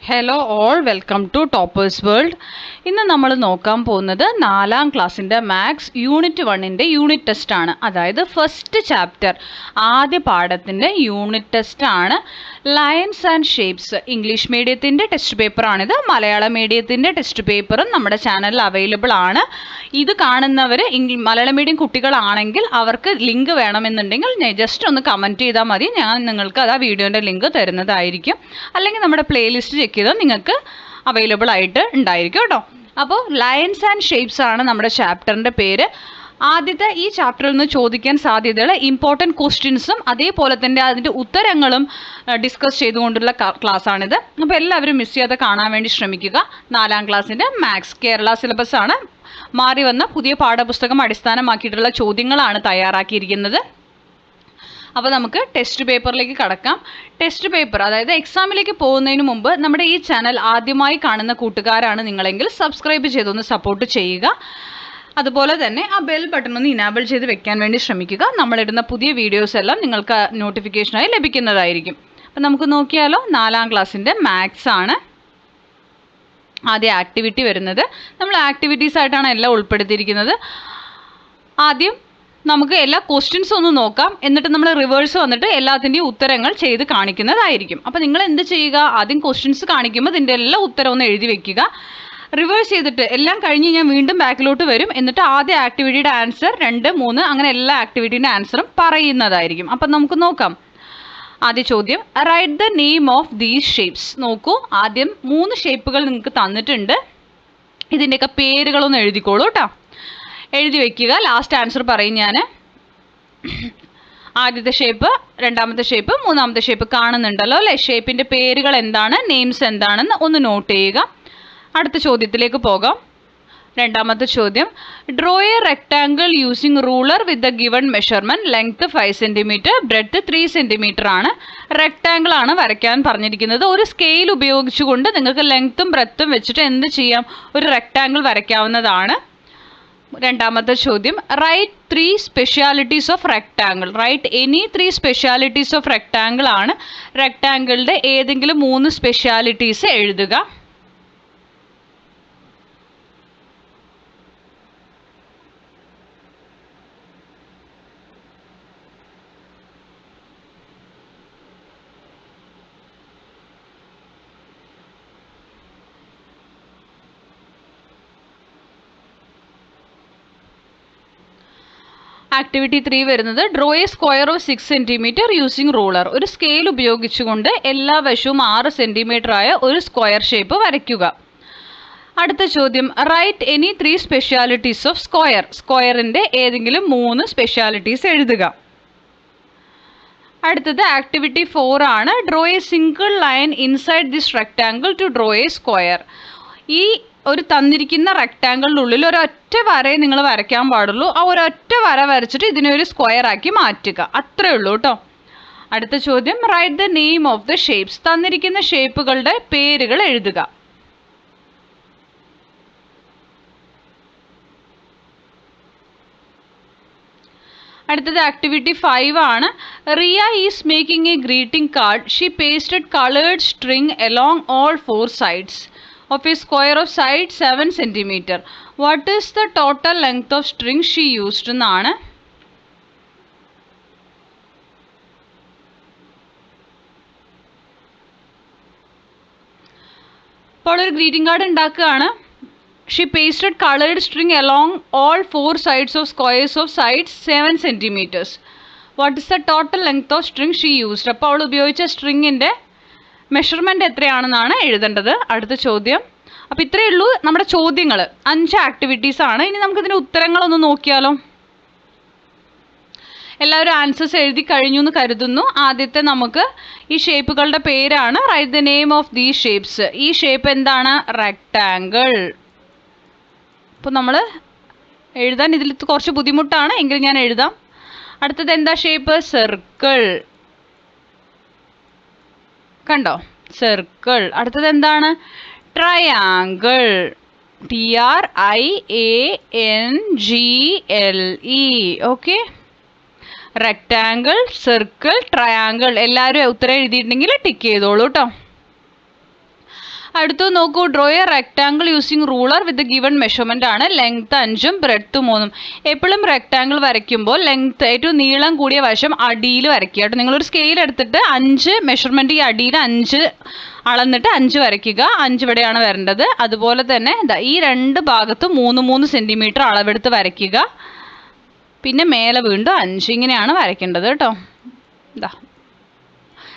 Hello all, welcome to Toppers World. ഇന്ന് നമ്മൾ നോക്കാൻ പോകുന്നത് 4ാം ക്ലാസ്സിൻ്റെ മാത്സ് യൂണിറ്റ് 1ൻ്റെ യൂണിറ്റ് ടെസ്റ്റ് ആണ്. അതായത് ഫസ്റ്റ് ചാപ്റ്റർ ആദ്യ പാഠത്തിൻ്റെ യൂണിറ്റ് ടെസ്റ്റ് ആണ്. ലൈൻസ് ആൻഡ് ഷേപ്സ് ഇംഗ്ലീഷ് മീഡിയത്തിൻ്റെ ടെസ്റ്റ് പേപ്പറാണിത്. മലയാള മീഡിയത്തിൻ്റെ ടെസ്റ്റ് പേപ്പറും നമ്മുടെ ചാനലിൽ അവൈലബിൾ ആണ്. ഇത് കാണുന്നവർ മലയാള മീഡിയം കുട്ടികളാണെങ്കിൽ അവർക്ക് ലിങ്ക് വേണമെന്നുണ്ടെങ്കിൽ ജസ്റ്റ് ഒന്ന് കമൻറ്റ് ചെയ്താൽ മതി. ഞാൻ നിങ്ങൾക്ക് അത് ആ വീഡിയോൻ്റെ ലിങ്ക് തരുന്നതായിരിക്കും. അല്ലെങ്കിൽ നമ്മുടെ പ്ലേലിസ്റ്റ് ചെക്ക് ചെയ്താൽ നിങ്ങൾക്ക് അവൈലബിൾ ആയിട്ട് ഉണ്ടായിരിക്കും കേട്ടോ. അപ്പോൾ ലൈൻസ് ആൻഡ് ഷേപ്സ് ആണ് നമ്മുടെ ചാപ്റ്ററിൻ്റെ പേര്. ആദ്യത്തെ ഈ ചാപ്റ്ററിൽ നിന്ന് ചോദിക്കാൻ സാധ്യതയുള്ള ഇമ്പോർട്ടൻറ്റ് ക്വസ്റ്റ്യൻസും അതേപോലെ തന്നെ അതിൻ്റെ ഉത്തരങ്ങളും ഡിസ്കസ് ചെയ്തുകൊണ്ടുള്ള ക്ലാസ്സാണിത്. അപ്പോൾ എല്ലാവരും മിസ് ചെയ്യാതെ കാണാൻ വേണ്ടി ശ്രമിക്കുക. 4ാം ക്ലാസ്സിൻ്റെ മാത്സ് കേരള സിലബസ് ആണ്. മാറി വന്ന പുതിയ പാഠപുസ്തകം അടിസ്ഥാനമാക്കിയിട്ടുള്ള ചോദ്യങ്ങളാണ് തയ്യാറാക്കിയിരിക്കുന്നത്. അപ്പോൾ നമുക്ക് ടെസ്റ്റ് പേപ്പറിലേക്ക് കടക്കാം. ടെസ്റ്റ് പേപ്പർ അതായത് എക്സാമിലേക്ക് പോകുന്നതിന് മുമ്പ് നമ്മുടെ ഈ ചാനൽ ആദ്യമായി കാണുന്ന കൂട്ടുകാരാണ് നിങ്ങളെങ്കിൽ സബ്സ്ക്രൈബ് ചെയ്തൊന്ന് സപ്പോർട്ട് ചെയ്യുക. അതുപോലെ തന്നെ ആ ബെൽ ബട്ടൺ ഒന്ന് ഇനാബിൾ ചെയ്ത് വെക്കാൻ വേണ്ടി ശ്രമിക്കുക. നമ്മളിടുന്ന പുതിയ വീഡിയോസ് എല്ലാം നിങ്ങൾക്ക് നോട്ടിഫിക്കേഷനായി ലഭിക്കുന്നതായിരിക്കും. അപ്പം നമുക്ക് നോക്കിയാലോ. 4ാം ക്ലാസ്സിൻ്റെ മാത്സ് ആണ് ആദ്യ ആക്ടിവിറ്റി വരുന്നത്. നമ്മൾ ആക്ടിവിറ്റീസ് ആയിട്ടാണ് എല്ലാം ഉൾപ്പെടുത്തിയിരിക്കുന്നത്. ആദ്യം നമുക്ക് എല്ലാ ക്വസ്റ്റ്യൻസും ഒന്ന് നോക്കാം. എന്നിട്ട് നമ്മൾ റിവേഴ്സ് വന്നിട്ട് എല്ലാത്തിൻ്റെയും ഉത്തരങ്ങൾ ചെയ്ത് കാണിക്കുന്നതായിരിക്കും. അപ്പോൾ നിങ്ങൾ എന്ത് ചെയ്യുക, ആദ്യം ക്വസ്റ്റ്യൻസ് കാണിക്കുമ്പോൾ ഇതിൻ്റെ എല്ലാ ഉത്തരം ഒന്ന് എഴുതി വെക്കുക. റിവേഴ്സ് ചെയ്തിട്ട് എല്ലാം കഴിഞ്ഞ് ഞാൻ വീണ്ടും ബാക്കിലോട്ട് വരും. എന്നിട്ട് ആദ്യ ആക്ടിവിറ്റിയുടെ ആൻസർ 2, 3 അങ്ങനെ എല്ലാ ആക്ടിവിറ്റീൻ്റെ ആൻസറും പറയുന്നതായിരിക്കും. അപ്പം നമുക്ക് നോക്കാം. ആദ്യ ചോദ്യം, write the name of these shapes. നോക്കൂ, ആദ്യം 3 ഷേപ്പുകൾ നിങ്ങൾക്ക് തന്നിട്ടുണ്ട്. ഇതിൻ്റെയൊക്കെ പേരുകളൊന്ന് എഴുതിക്കോളൂ കേട്ടോ. എഴുതി വെക്കുക. ലാസ്റ്റ് ആൻസർ പറയും ഞാൻ. ആദ്യത്തെ ഷേപ്പ്, രണ്ടാമത്തെ ഷേപ്പ്, മൂന്നാമത്തെ ഷേപ്പ് കാണുന്നുണ്ടല്ലോ അല്ലേ? ഷേപ്പിൻ്റെ പേരുകൾ എന്താണ്, നെയിംസ് എന്താണെന്ന് ഒന്ന് നോട്ട് ചെയ്യുക. അടുത്ത ചോദ്യത്തിലേക്ക് പോകാം. രണ്ടാമത്തെ ചോദ്യം, draw a rectangle using ruler with the given measurement. Length 5 cm, breadth 3 cm ആണ്. റെക്ടാങ്കിൾ ആണ് വരയ്ക്കാൻ പറഞ്ഞിരിക്കുന്നത്. ഒരു സ്കെയിൽ ഉപയോഗിച്ചുകൊണ്ട് നിങ്ങൾക്ക് ലെങ്ത്തും ബ്രെഡ്ത്തും വെച്ചിട്ട് എന്ത് ചെയ്യാം, ഒരു റെക്ടാങ്കിൾ വരയ്ക്കാവുന്നതാണ്. രണ്ടാമത്തെ ചോദ്യം, write 3 specialities of rectangle. Write any 3 specialities of rectangle ആണ്. റെക്ടാങ്കിളിൻ്റെ ഏതെങ്കിലും 3 സ്പെഷ്യാലിറ്റീസ് എഴുതുക. ആക്ടിവിറ്റി 3 വരുന്നത്, draw a square of 6 cm using ruler. ഒരു സ്കെയിൽ ഉപയോഗിച്ചുകൊണ്ട് എല്ലാ വശവും 6 cm ആയ ഒരു സ്ക്വയർ ഷേപ്പ് വരയ്ക്കുക. അടുത്ത ചോദ്യം, right any 3 specialities of square. സ്ക്വയറിൻ്റെ ഏതെങ്കിലും 3 സ്പെഷ്യാലിറ്റീസ് എഴുതുക. അടുത്തത് ആക്ടിവിറ്റി 4 ആണ്. Draw a single line inside this rectangle to draw a square. ഈ ഒരു തന്നിരിക്കുന്ന റെക്ടാങ്കിളിനുള്ളിൽ ഒരൊറ്റ വരയെ നിങ്ങൾ വരയ്ക്കാൻ പാടുള്ളൂ. ആ ഒരൊറ്റ വര വരച്ചിട്ട് ഇതിനെ ഒരു സ്ക്വയർ ആക്കി മാറ്റുക. അത്രേ ഉള്ളൂ കേട്ടോ. അടുത്ത ചോദ്യം, write the name of the shapes. തന്നിരിക്കുന്ന ഷേപ്പുകളുടെ പേരുകൾ എഴുതുക. അടുത്തത് ആക്ടിവിറ്റി 5 ആണ്. Riya is making a greeting card. She pasted coloured string along all 4 sides of a square of side 7 cm. What is the total length of string she used എന്നാണ്. അപ്പോൾ ഒരു greeting card ഉണ്ടാക്കുകയാണ്. She pasted coloured string along all 4 sides of squares of sides 7 cm. What is the total length of string she used? അപ്പോൾ അവൾ ഉപയോഗിച്ച സ്ട്രിങ്ങിൻ്റെ measurement എത്രയാണെന്നാണ് എഴുതേണ്ടത്. അടുത്ത ചോദ്യം. അപ്പോൾ ഇത്രയേ ഉള്ളൂ നമ്മുടെ ചോദ്യങ്ങൾ. 5 ആക്ടിവിറ്റീസ് ആണ്. ഇനി നമുക്കിതിൻ്റെ ഉത്തരങ്ങളൊന്ന് നോക്കിയാലോ. എല്ലാവരും ആൻസേഴ്സ് എഴുതി കഴിഞ്ഞു എന്ന് കരുതുന്നു. ആദ്യത്തെ നമുക്ക് ഈ ഷേപ്പുകളുടെ പേരാണ്. Right the name of these shapes. ഈ ഷേപ്പ് എന്താണ്? റെക്ടാങ്കിൾ. അപ്പോൾ നമ്മൾ എഴുതാൻ ഇതിൽ കുറച്ച് ബുദ്ധിമുട്ടാണ്, എങ്കിലും ഞാൻ എഴുതാം. അടുത്തത് എന്താ ഷേപ്പ്? സർക്കിൾ. കണ്ടോ, സർക്കിൾ. അടുത്തത് എന്താണ്? Triangle. TRIANGLE. Okay, rectangle, circle, triangle. എല്ലാവരും ഉത്തരം എഴുതിയിട്ടുണ്ടെങ്കിൽ ടിക്ക് ചെയ്തോളൂ കേട്ടോ. അടുത്ത് നോക്കൂ, draw a rectangle using ruler with given measurement ആണ്. Length 5 breadth 3. എപ്പോഴും റെക്ടാങ്കിൾ വരയ്ക്കുമ്പോൾ ലെങ്ത് ഏറ്റവും നീളം കൂടിയ വശം അടിയിൽ വരയ്ക്കുക കേട്ടോ. നിങ്ങളൊരു സ്കെയിൽ എടുത്തിട്ട് 5 മെഷർമെന്റ് ഈ അടിയിൽ 5 അളന്നിട്ട് 5 വരയ്ക്കുക. 5 ഇവിടെയാണ് വരേണ്ടത്. അതുപോലെ തന്നെ ഈ 2 ഭാഗത്തും 3 സെന്റിമീറ്റർ അളവെടുത്ത് വരയ്ക്കുക. പിന്നെ മേലെ വീണ്ടും 5 ഇങ്ങനെയാണ് വരയ്ക്കേണ്ടത് കേട്ടോ.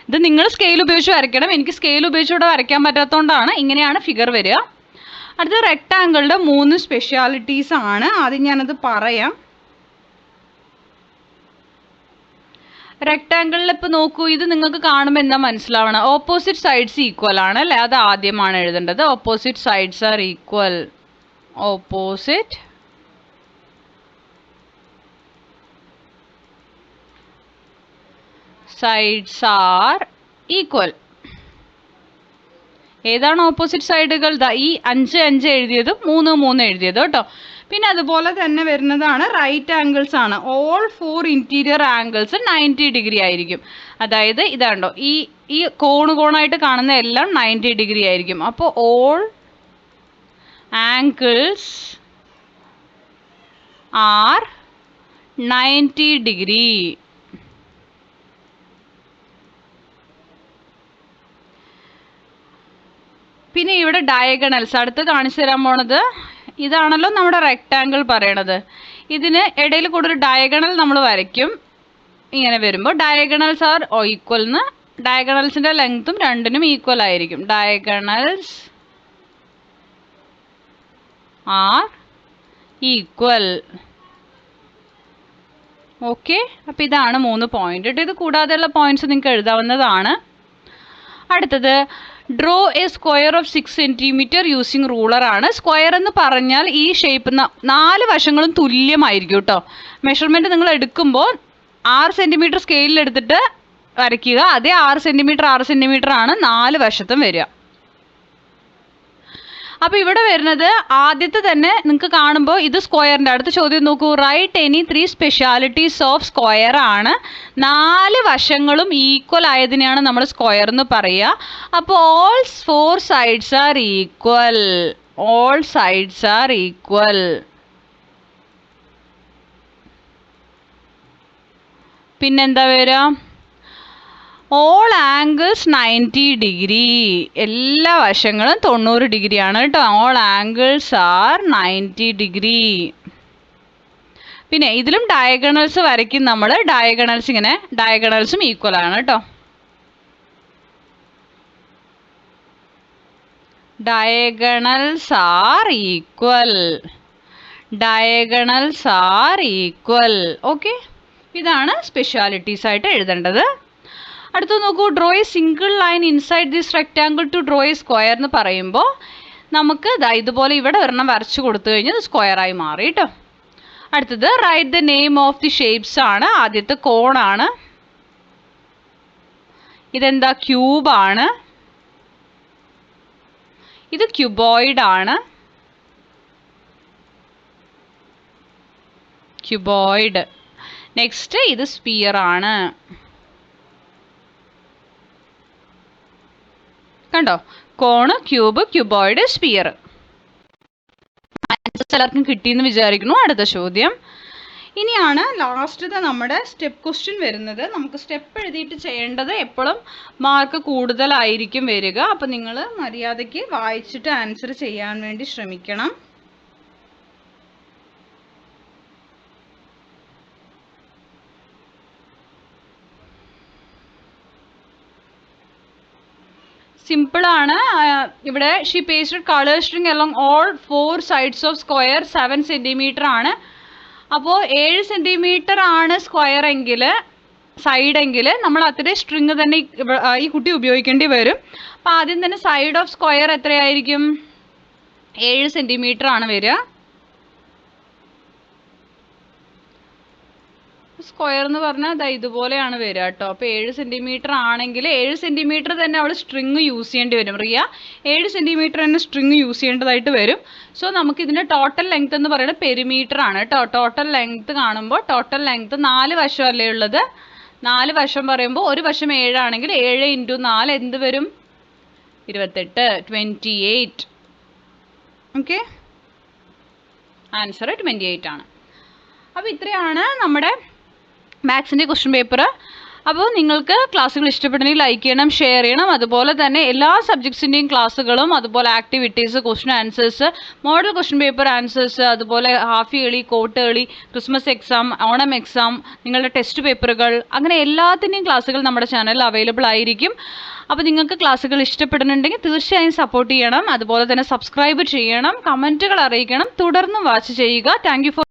ഇത് നിങ്ങൾ സ്കെയിൽ ഉപയോഗിച്ച് വരയ്ക്കണം. എനിക്ക് സ്കെയിൽ ഉപയോഗിച്ച് ഇവിടെ വരയ്ക്കാൻ പറ്റാത്തതുകൊണ്ടാണ് ഇങ്ങനെയാണ് ഫിഗർ വരിക. അടുത്ത റെക്ടാങ്കിളുടെ 3 സ്പെഷ്യാലിറ്റീസ് ആണ്. ആദ്യം ഞാനത് പറയാം. റെക്ടാങ്കിളിൽ ഇപ്പോൾ നോക്കൂ, ഇത് നിങ്ങൾക്ക് കാണുമ്പോൾ എന്താ മനസ്സിലാവണം? ഓപ്പോസിറ്റ് സൈഡ്സ് ഈക്വൽ ആണ് അല്ലേ? അത് ആദ്യമാണ് എഴുതേണ്ടത്. Opposite sides are equal. Opposite sides are equal. ഏതാണ് ഓപ്പോസിറ്റ് സൈഡുകൾ? ഈ 5 5 എഴുതിയതും 3 3 എഴുതിയതും കേട്ടോ. പിന്നെ അതുപോലെ തന്നെ വരുന്നതാണ് റൈറ്റ് ആംഗിൾസ് ആണ്. ഓൾ 4 ഇന്റീരിയർ ആംഗിൾസ് 90 ഡിഗ്രി ആയിരിക്കും. അതായത് ഇതാണ്ടോ, ഈ കോണായിട്ട് കാണുന്ന എല്ലാം 90 ഡിഗ്രി ആയിരിക്കും. അപ്പോൾ ഓൾ ആംഗിൾസ് ആർ 90 ഡിഗ്രി. പിന്നെ ഇവിടെ ഡയഗണൽസ് അടുത്ത് കാണിച്ചു തരാൻ പോണത് ഇതാണല്ലോ നമ്മുടെ റെക്ടാങ്കിൾ പറയണത്. ഇതിന് ഇടയിൽ കൂടെ ഒരു ഡയഗണൽ നമ്മൾ വരയ്ക്കും. ഇങ്ങനെ വരുമ്പോൾ ഡയഗണൽസ് ആർ ഈക്വൽ എന്ന്, ഡയഗണൽസിൻ്റെ ലെങ്ത്തും രണ്ടിനും ഈക്വൽ ആയിരിക്കും. Diagonals are equal. ഓക്കെ, അപ്പം ഇതാണ് 3 പോയിന്റ്. ഇത് കൂടാതെയുള്ള പോയിന്റ്സ് നിങ്ങൾക്ക് എഴുതാവുന്നതാണ്. അടുത്തത് draw a square of 6 centimetre using ruler ആണ്. സ്ക്വയർ എന്ന് പറഞ്ഞാൽ ഈ ഷേപ്പ് 4 വശങ്ങളും തുല്യമായിരിക്കും കേട്ടോ. മെഷർമെൻറ്റ് നിങ്ങൾ എടുക്കുമ്പോൾ 6 സെൻറ്റിമീറ്റർ സ്കെയിലിൽ എടുത്തിട്ട് വരയ്ക്കുക. അതേ 6 സെൻറ്റിമീറ്റർ ആണ് 4 വശത്തും വരിക. അപ്പോൾ ഇവിടെ വരുന്നത് ആദ്യത്തെ തന്നെ നിങ്ങൾക്ക് കാണുമ്പോൾ ഇത് സ്ക്വയറിൻ്റെ. അടുത്ത ചോദ്യം നോക്കൂ, write any 3 specialities of square ആണ്. 4 വശങ്ങളും ഈക്വൽ ആയതിനെയാണ് നമ്മൾ സ്ക്വയർ എന്ന് പറയുക. അപ്പോൾ all 4 sides are equal. All sides are equal. പിന്നെന്താ വരിക? All angles 90 degree. എല്ലാ വശങ്ങളും 90 ഡിഗ്രിയാണ് കേട്ടോ. All angles are 90 degree. പിന്നെ ഇതിലും ഡയഗണൽസ് വരയ്ക്കും നമ്മൾ. ഡയഗണൽസ് ഇങ്ങനെ, ഡയഗണൽസും ഈക്വൽ ആണ് കേട്ടോ. Diagonals are equal. Diagonals are equal. Okay, ഇതാണ് സ്പെഷ്യാലിറ്റീസ് ആയിട്ട് എഴുതേണ്ടത്. അടുത്ത് നോക്കൂ, draw a single line inside this rectangle to draw a square എന്ന് പറയുമ്പോൾ നമുക്ക് ഇതുപോലെ ഇവിടെ ഒരെണ്ണം വരച്ചു കൊടുത്തു കഴിഞ്ഞാൽ സ്ക്വയറായി മാറി കേട്ടോ. അടുത്തത് right the name of the shapes ആണ്. ആദ്യത്തെ കോണാണ്. ഇതെന്താ? ക്യൂബാണ്. ഇത് ക്യൂബോയിഡ് ആണ്. ക്യൂബോയിഡ്. നെക്സ്റ്റ് ഇത് സ്പിയർ ആണ്. കണ്ടോ? Cone, cube, cuboid, sphere. എല്ലാവർക്കും കിട്ടിയെന്ന് വിചാരിക്കുന്നു. അടുത്ത ചോദ്യം ഇനിയാണ് ലാസ്റ്റത്തെ നമ്മുടെ സ്റ്റെപ്പ് ക്വസ്റ്റ്യൻ വരുന്നത്. നമുക്ക് സ്റ്റെപ്പ് എഴുതിയിട്ട് ചെയ്യേണ്ടത് എപ്പോഴും മാർക്ക് കൂടുതലായിരിക്കും വരിക. അപ്പം നിങ്ങൾ മര്യാദയ്ക്ക് വായിച്ചിട്ട് ആൻസർ ചെയ്യാൻ വേണ്ടി ശ്രമിക്കണം. സിമ്പിൾ ആണ്. ഇവിടെ she pasted colour string along all 4 sides of square 7 centimetre ആണ്. അപ്പോൾ 7 സെൻറ്റിമീറ്റർ ആണ് സ്ക്വയർ എങ്കിൽ, സൈഡെങ്കിൽ നമ്മൾ അത്രയും സ്ട്രിങ് തന്നെ ഈ കുട്ടി ഉപയോഗിക്കേണ്ടി വരും. അപ്പോൾ ആദ്യം തന്നെ സൈഡ് ഓഫ് സ്ക്വയർ എത്രയായിരിക്കും? 7 സെൻറ്റിമീറ്റർ ആണ് വരിക. സ്ക്വയർ എന്ന് പറഞ്ഞാൽ ഇതുപോലെയാണ് വരിക കേട്ടോ. അപ്പോൾ 7 സെൻറ്റിമീറ്റർ ആണെങ്കിൽ 7 സെൻറ്റിമീറ്റർ തന്നെ അവൾ സ്ട്രിങ് യൂസ് ചെയ്യേണ്ടി വരും. റിയ 7 സെൻറ്റിമീറ്റർ തന്നെ സ്ട്രിങ് യൂസ് ചെയ്യേണ്ടതായിട്ട് വരും. സോ നമുക്ക് ഇതിൻ്റെ ടോട്ടൽ ലെങ്ത് എന്ന് പറയുന്നത് പെരിമീറ്റർ ആണ് കേട്ടോ. ടോട്ടൽ ലെങ്ത് കാണുമ്പോൾ ടോട്ടൽ ലെങ്ത് 4 വശമല്ലേ ഉള്ളത്. 4 വശം പറയുമ്പോൾ ഒരു വശം 7 ആണെങ്കിൽ 7 × 4 എന്ത് വരും? 28. ഓക്കെ, ആൻസർ 28 ആണ്. അപ്പോൾ ഇത്രയാണ് നമ്മുടെ മാത്സിൻ്റെ ക്വസ്റ്റ്യൻ പേപ്പർ. അപ്പോൾ നിങ്ങൾക്ക് ക്ലാസ്സുകൾ ഇഷ്ടപ്പെടുന്നെങ്കിൽ ലൈക്ക് ചെയ്യണം, ഷെയർ ചെയ്യണം. അതുപോലെ തന്നെ എല്ലാ സബ്ജക്ട്സിൻ്റെയും ക്ലാസ്സുകളും, അതുപോലെ activities, question answers, model question paper answers, അതുപോലെ half yearly, quarterly, Christmas exam, Onam exam, നിങ്ങളുടെ ടെസ്റ്റ് പേപ്പറുകൾ, അങ്ങനെ എല്ലാത്തിൻ്റെയും ക്ലാസ്സുകൾ നമ്മുടെ ചാനലിൽ അവൈലബിൾ ആയിരിക്കും. അപ്പോൾ നിങ്ങൾക്ക് ക്ലാസ്സുകൾ ഇഷ്ടപ്പെടുന്നുണ്ടെങ്കിൽ തീർച്ചയായും സപ്പോർട്ട് ചെയ്യണം. അതുപോലെ തന്നെ സബ്സ്ക്രൈബ് ചെയ്യണം, കമൻറ്റുകൾ അറിയിക്കണം, തുടർന്നും വാച്ച് ചെയ്യുക. Thank you for